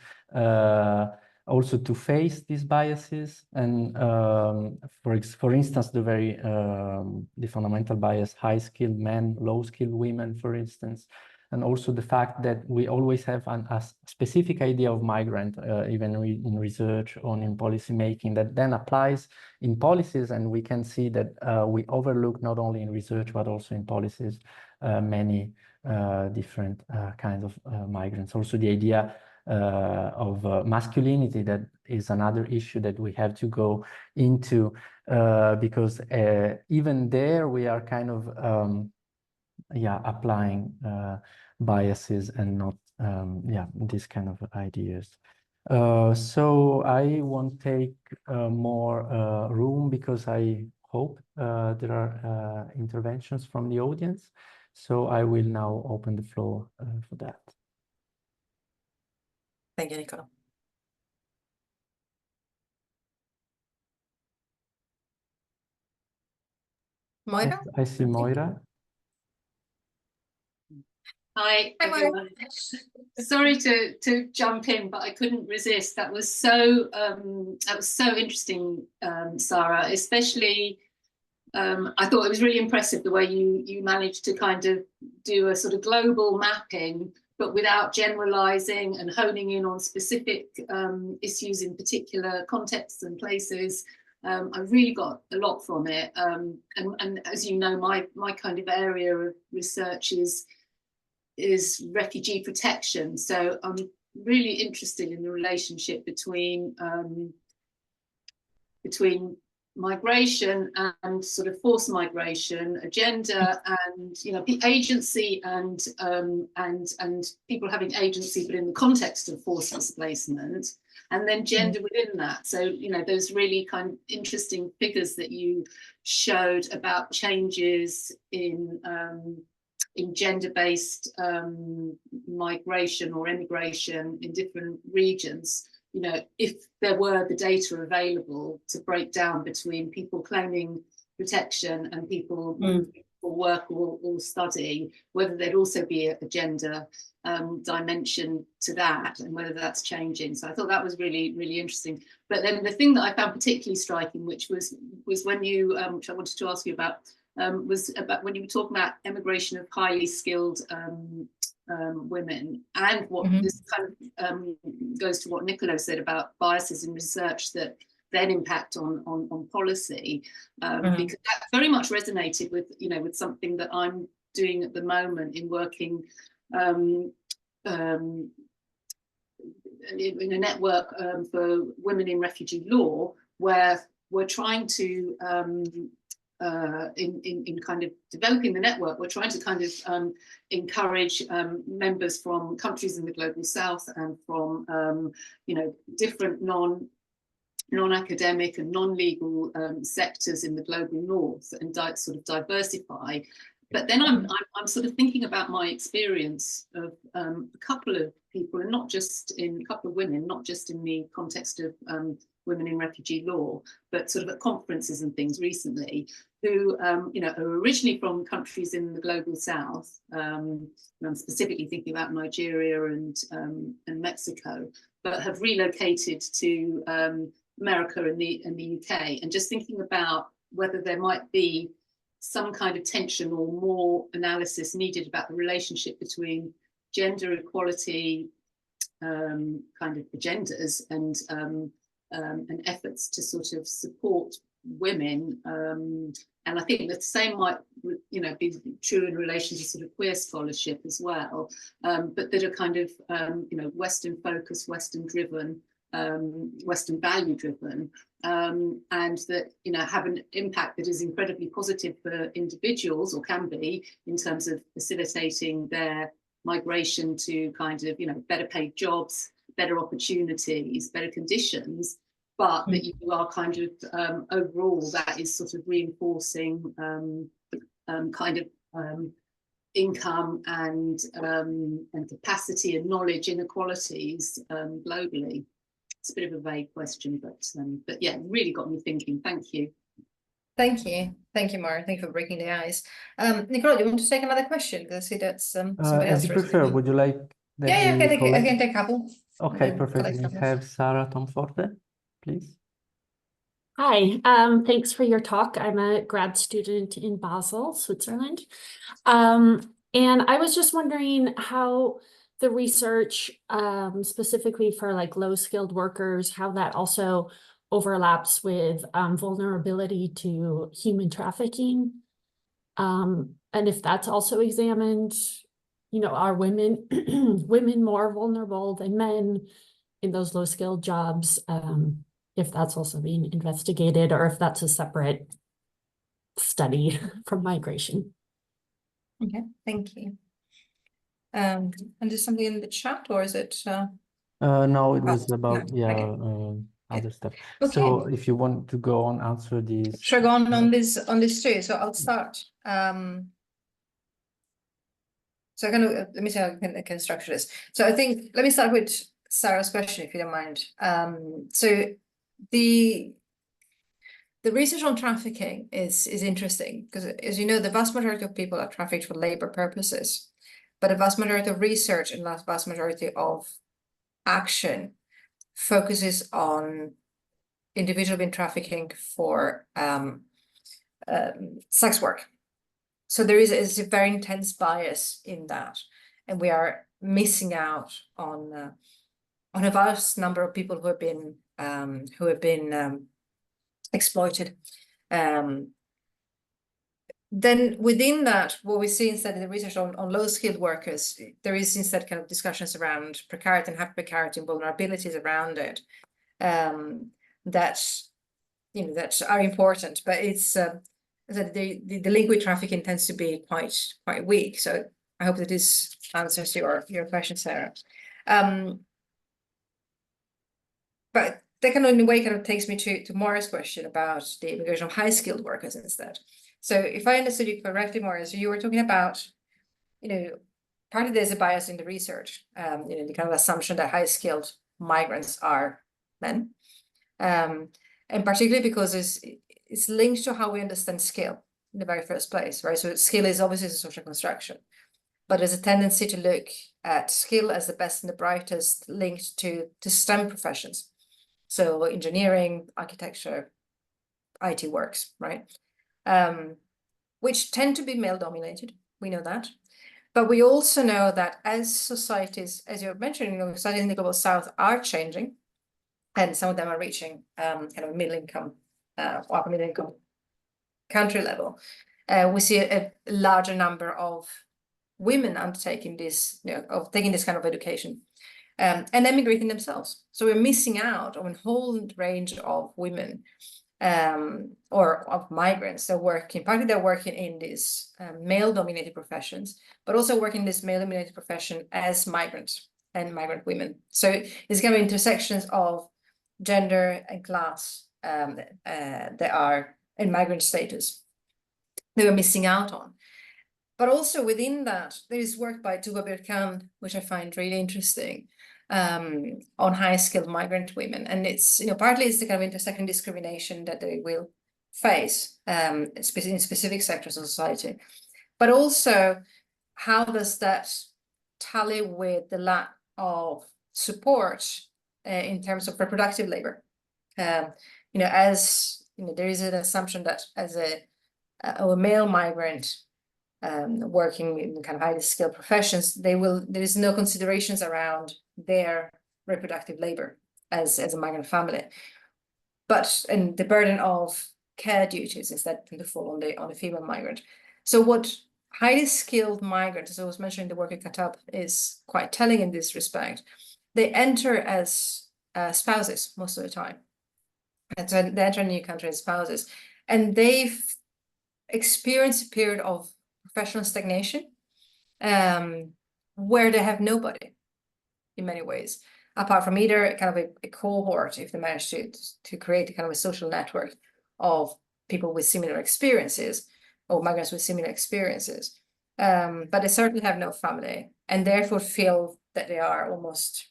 also to face these biases. And for instance, the fundamental bias, high-skilled men, low-skilled women, for instance, and also the fact that we always have a specific idea of migrant, even in research or in policy making, that then applies in policies, and we can see that we overlook not only in research but also in policies many different kinds of migrants. Also the idea masculinity. That is another issue that we have to go into, because even there we are kind of applying biases and not these kind of ideas. So I won't take more room, because I hope there are interventions from the audience. So I will now open the floor for that. Thank you, Nicola. Moira? I see Moira. Hi, Hi, Moira. everyone. Sorry to jump in, but I couldn't resist. That was so interesting, Sarah. Especially, I thought it was really impressive the way you managed to kind of do a sort of global mapping, but without generalizing and honing in on specific issues in particular contexts and places. I really got a lot from it. And as you know, my kind of area of research is refugee protection. So I'm really interested in the relationship between migration and sort of forced migration, agenda, and agency, and people having agency, but in the context of forced displacement, and then gender within that. So those really kind of interesting figures that you showed about changes in gender-based migration or immigration in different regions. If there were the data available to break down between people claiming protection and people moving for work or study, whether there'd also be a gender dimension to that, and whether that's changing. So I thought that was really, really interesting. But then the thing that I found particularly striking, which was when you, which I wanted to ask you about, was about when you were talking about emigration of highly skilled women, and what this kind of goes to what Nicola said about biases in research that then impact on policy, because that very much resonated with with something that I'm doing at the moment in working in a network for women in refugee law, where we're trying to in kind of developing the network, we're trying to kind of encourage members from countries in the global south and from different non-academic and non-legal sectors in the global north, and sort of diversify. But then I'm sort of thinking about my experience of a couple of people, and not just in a couple of women, not just in the context of women in refugee law, but sort of at conferences and things recently, who are originally from countries in the global south. And I'm specifically thinking about Nigeria and Mexico, but have relocated to America and the UK, and just thinking about whether there might be some kind of tension or more analysis needed about the relationship between gender equality kind of agendas and efforts to sort of support women. And I think the same might be true in relation to sort of queer scholarship as well, but that are kind of Western focused, Western driven, Western value driven, and that have an impact that is incredibly positive for individuals, or can be, in terms of facilitating their migration to kind of better paid jobs, better opportunities, better conditions, but that you are kind of overall that is sort of reinforcing kind of income and capacity and knowledge inequalities globally. It's a bit of a vague question, but yeah, really got me thinking. Thank you. Thank you, Mara. Thank you for breaking the ice. Nicola, do you want to take another question? Because I see that's somebody else. As you prefer. Would you like that? Yeah, I can take a couple. Okay, perfect. We have Sarah Tomforte, please. Hi, thanks for your talk. I'm a grad student in Basel, Switzerland. And I was just wondering how the research, specifically for like low-skilled workers, how that also overlaps with vulnerability to human trafficking. And if that's also examined are women women more vulnerable than men in those low-skilled jobs? If that's also being investigated, or if that's a separate study from migration. Okay, thank you. And is something in the chat, or is it? No, it was No, about okay. other stuff. Okay. So if you want to go on, answer these. Should I go on this too? So I'll start. So let me see how I can structure this. So I think, let me start with Sarah's question, if you don't mind. So the research on trafficking is interesting because, as you know, the vast majority of people are trafficked for labor purposes, but the vast majority of research and the vast majority of action focuses on individuals being trafficking for sex work. So there is a very intense bias in that, and we are missing out on a vast number of people who have been exploited. Then within that, what we see instead in the research on low-skilled workers, there is instead kind of discussions around precarity and hyperprecarity and vulnerabilities around it, that are important, but it's the link with trafficking tends to be quite weak. So I hope that this answers your question, Sarah. But that kind of in a way kind of takes me to Maura's question about the immigration of high-skilled workers instead. So if I understood you correctly, Maura, so you were talking about, partly there's a bias in the research, the kind of assumption that high-skilled migrants are men, and particularly because it's linked to how we understand skill in the very first place, right? So skill is obviously a social construction, but there's a tendency to look at skill as the best and the brightest linked to STEM professions. So engineering, architecture, IT works, right? Which tend to be male dominated. We know that. But we also know that as societies, as you're mentioning, societies in the global south are changing, and some of them are reaching kind of middle income, upper middle income country level. We see a larger number of women undertaking this, of taking this kind of education. And emigrating themselves. So we're missing out on a whole range of women or of migrants that partly they're working in these male-dominated professions, but also working in this male-dominated profession as migrants and migrant women. So it's kind of intersections of gender and class that are in migrant status they were missing out on. But also within that, there is work by Tuba Birkan, which I find really interesting, on high-skilled migrant women. And it's, partly it's the kind of intersecting discrimination that they will face in specific sectors of society. But also, how does that tally with the lack of support in terms of reproductive labor? There is an assumption that as a male migrant working in kind of highly skilled professions, there is no considerations around their reproductive labor as a migrant family, and the burden of care duties instead tend to fall on the female migrant. So what highly skilled migrants, as I was mentioning, the work at Katab is quite telling in this respect. They enter as spouses most of the time, and so they enter a new country as spouses, and they've experienced a period of professional stagnation, where they have nobody in many ways, apart from either kind of a cohort, if they manage to create a kind of a social network of people with similar experiences or migrants with similar experiences. But they certainly have no family, and therefore feel that they are almost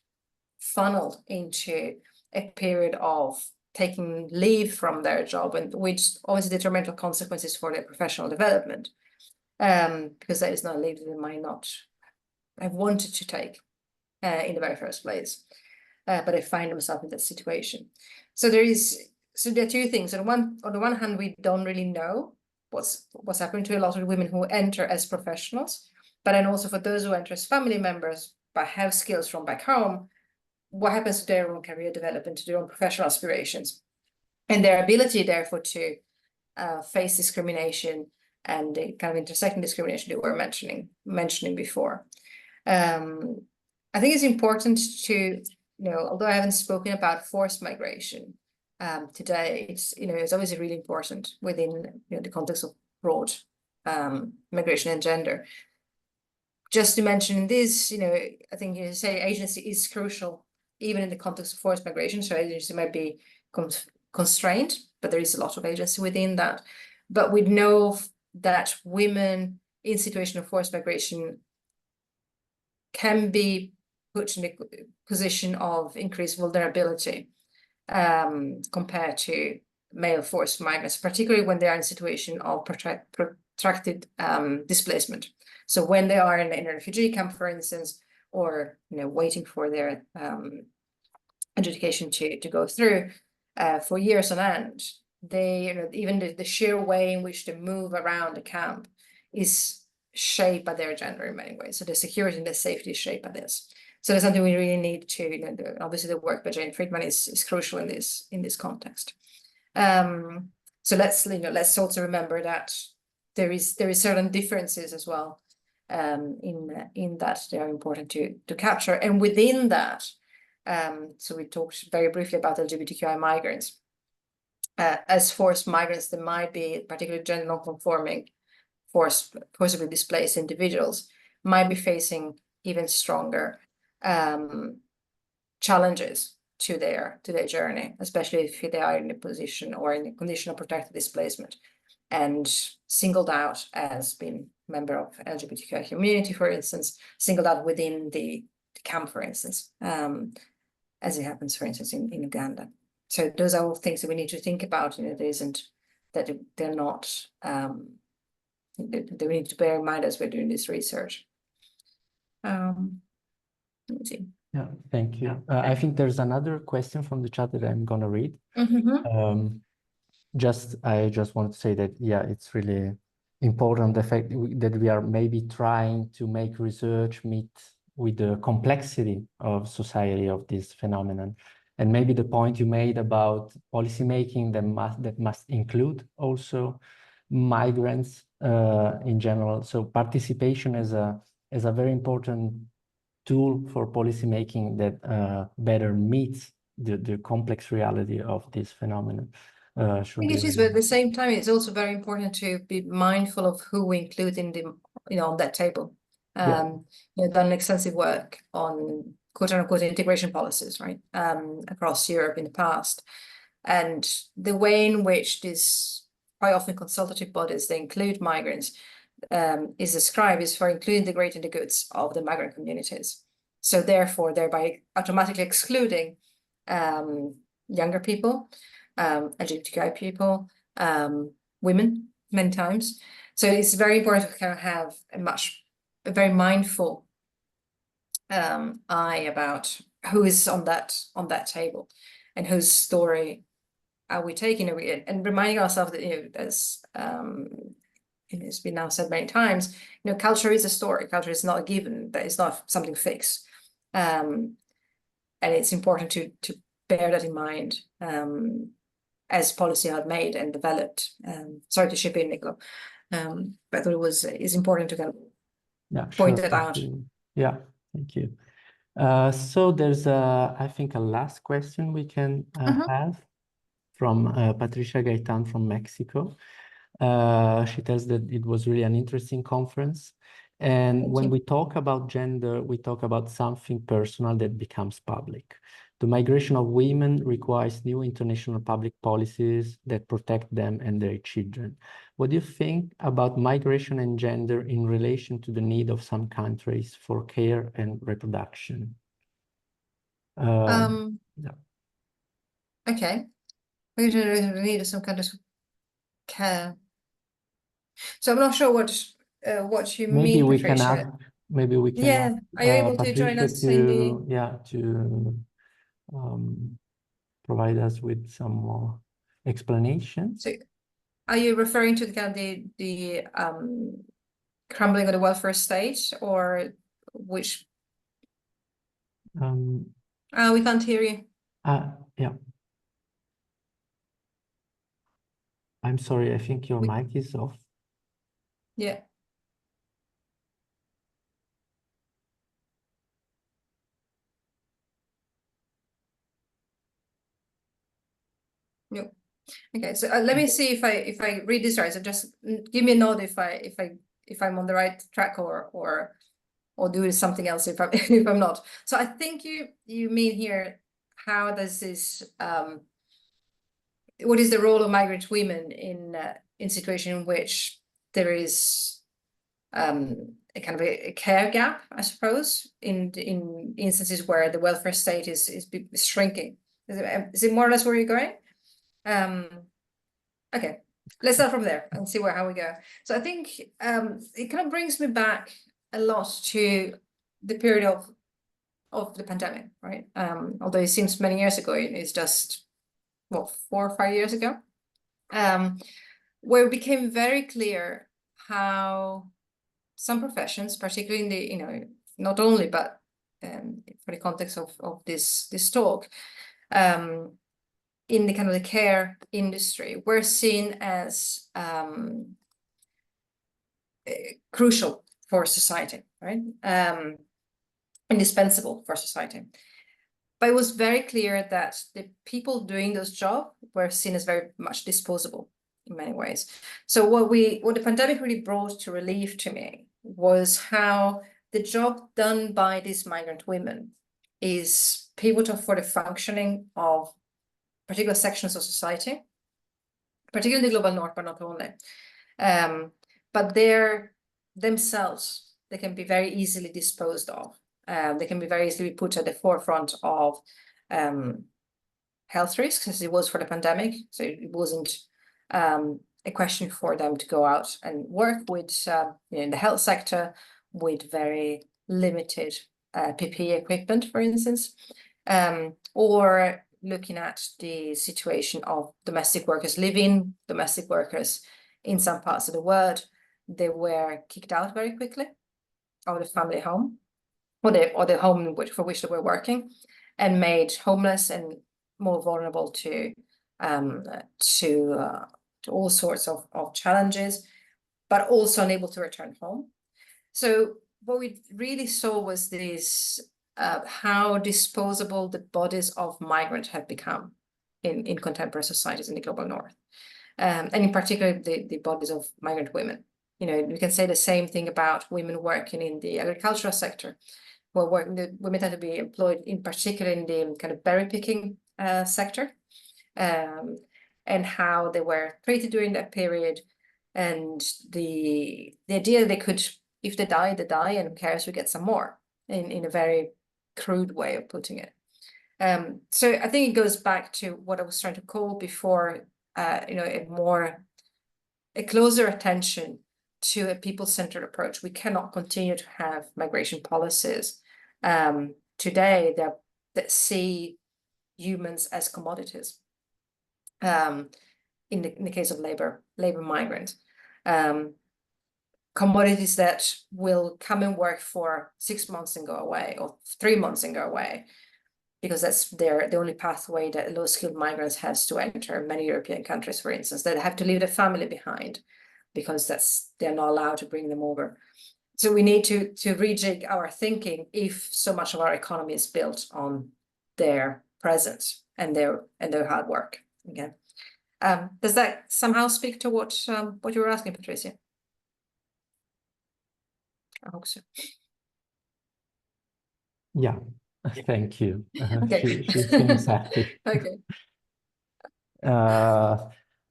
funneled into a period of taking leave from their job, and which obviously detrimental consequences for their professional development. Because that is not a leave that they might not have wanted to take in the very first place, but they find themselves in that situation. So there are two things. On the one hand, we don't really know what's happening to a lot of women who enter as professionals, but then also for those who enter as family members but have skills from back home, what happens to their own career development, to their own professional aspirations, and their ability, therefore, to face discrimination and the kind of intersecting discrimination that we were mentioning before. I think it's important to, although I haven't spoken about forced migration today, it's obviously really important within the context of broad migration and gender. Just to mention this, I think you say agency is crucial even in the context of forced migration. So agency might be constrained, but there is a lot of agency within that. But we know that women in situation of forced migration can be put in a position of increased vulnerability compared to male forced migrants, particularly when they are in a situation of protracted displacement. So when they are in a refugee camp, for instance, or waiting for their adjudication to go through for years on end, they even the sheer way in which they move around the camp is shaped by their gender in many ways. So the security and the safety is shaped by this. So that's something we really need to, obviously the work by Jane Friedman is crucial in this context. So let's also remember that there is certain differences as well in that they are important to capture. And within that, so we talked very briefly about LGBTQI migrants. As forced migrants, there might be particularly gender non-conforming forcibly displaced individuals might be facing even stronger challenges to their journey, especially if they are in a position or in a condition of protected displacement and singled out as being a member of LGBTQI community, for instance, singled out within the camp, for instance, as it happens, for instance, in Uganda. So those are all things that we need to think about. There isn't that they're not that we need to bear in mind as we're doing this research. Let me see. Yeah, thank you. I think there's another question from the chat that I'm gonna read. Mm-hmm. I just want to say that, yeah, it's really important the fact that we are maybe trying to make research meet with the complexity of society of this phenomenon. And maybe the point you made about policymaking that must include also migrants in general. So participation is a very important tool for policymaking that better meets the complex reality of this phenomenon. I think it is, but at the same time, it's also very important to be mindful of who we include in the, on that table. Done extensive work on quote unquote integration policies, right, across Europe in the past, and the way in which this quite often consultative bodies they include migrants is described is for including the great and the goods of the migrant communities. So therefore, thereby automatically excluding younger people, LGBTQI people, women, many times. So it's very important to kind of have a very mindful eye about who is on that table and whose story are we taking, and reminding ourselves that as it's been now said many times, culture is a story. Culture is not a given. That is not something fixed, and it's important to bear that in mind as policy are made and developed. Sorry to chip in, Nicola, but I thought it's important to kind of point that out. Yeah, thank you. So there's I think a last question we can have from Patricia Gaitan from Mexico. She tells that it was really an interesting conference. And when we talk about gender, we talk about something personal that becomes public. The migration of women requires new international public policies that protect them and their children. What do you think about migration and gender in relation to the need of some countries for care and reproduction? Yeah. Okay. We need some kind of care. So I'm not sure what you maybe mean, we Patricia. can ask, maybe we can ask, are you able Patricia to join us in the... Yeah, to provide us with some more explanations. So are you referring to the kind of the crumbling of the welfare state, or which? We can't hear you. Yeah. I'm sorry, I think your mic is off. Yeah. Yep. Okay, so let me see if I read this right. So just give me a nod if I'm on the right track or do something else if I'm if I'm not. So I think you mean here, how does this what is the role of migrant women in situation in which there is a kind of a care gap, I suppose, in instances where the welfare state is shrinking. Is it more or less where you're going? Okay, let's start from there and see how we go. So I think it kind of brings me back a lot to the period of the pandemic, right? Although it seems many years ago, it's just what, 4 or 5 years ago, where it became very clear how some professions, particularly in the, not only, but for the context of this talk, in the kind of the care industry, were seen as crucial for society, right? Indispensable for society. But it was very clear that the people doing those jobs were seen as very much disposable in many ways. So what the pandemic really brought to relief to me was how the job done by these migrant women is pivotal for the functioning of particular sections of society, particularly the global north, but not only. But themselves, they can be very easily disposed of. They can be very easily put at the forefront of health risks, as it was for the pandemic. So it wasn't a question for them to go out and work with in the health sector with very limited PPE equipment, for instance, or looking at the situation of domestic workers, living domestic workers in some parts of the world. They were kicked out very quickly of the family home, or the home for which they were working, and made homeless and more vulnerable to all sorts of challenges, but also unable to return home. So what we really saw was this how disposable the bodies of migrants have become in contemporary societies in the global north, and in particular the bodies of migrant women. We can say the same thing about women working in the agricultural sector, where the women tend to be employed in particular in the kind of berry picking sector, and how they were treated during that period, and the idea they could, if they die, and carers would get some more, in a very crude way of putting it. So I think it goes back to what I was trying to call before, a closer attention to a people-centered approach. We cannot continue to have migration policies today that see humans as commodities. In the case of labor migrants, commodities that will come and work for 6 months and go away, or 3 months and go away, because that's the only pathway that low-skilled migrants has to enter many European countries, for instance. They have to leave their family behind because they're not allowed to bring them over. So we need to rejig our thinking if so much of our economy is built on their presence and their hard work. Again, does that somehow speak to what you were asking, Patricia? I hope so. Yeah, thank you. Okay. She seems happy. Okay.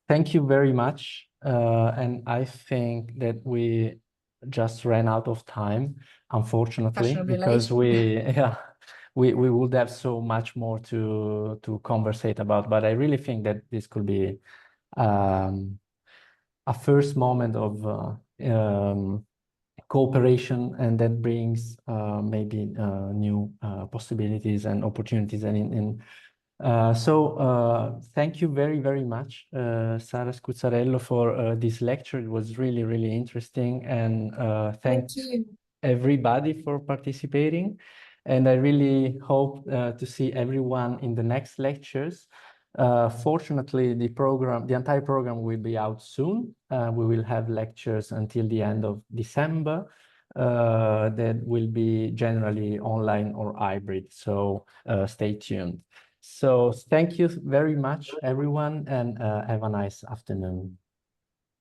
Thank you very much. And I think that we just ran out of time, unfortunately, Fashionably because late. we would have so much more to conversate about. But I really think that this could be a first moment of cooperation, and that brings maybe new possibilities and opportunities. And so thank you very, very much, Sara Scuzzarello, for this lecture. It was really, really interesting, and thanks you. everybody for participating. And I really hope to see everyone in the next lectures. Fortunately, the entire program will be out soon. We will have lectures until the end of December that will be generally online or hybrid, so stay tuned. So thank you very much, everyone, and have a nice afternoon.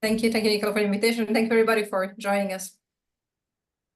Thank you, Nicola, for the invitation. Thank you, everybody, for joining us.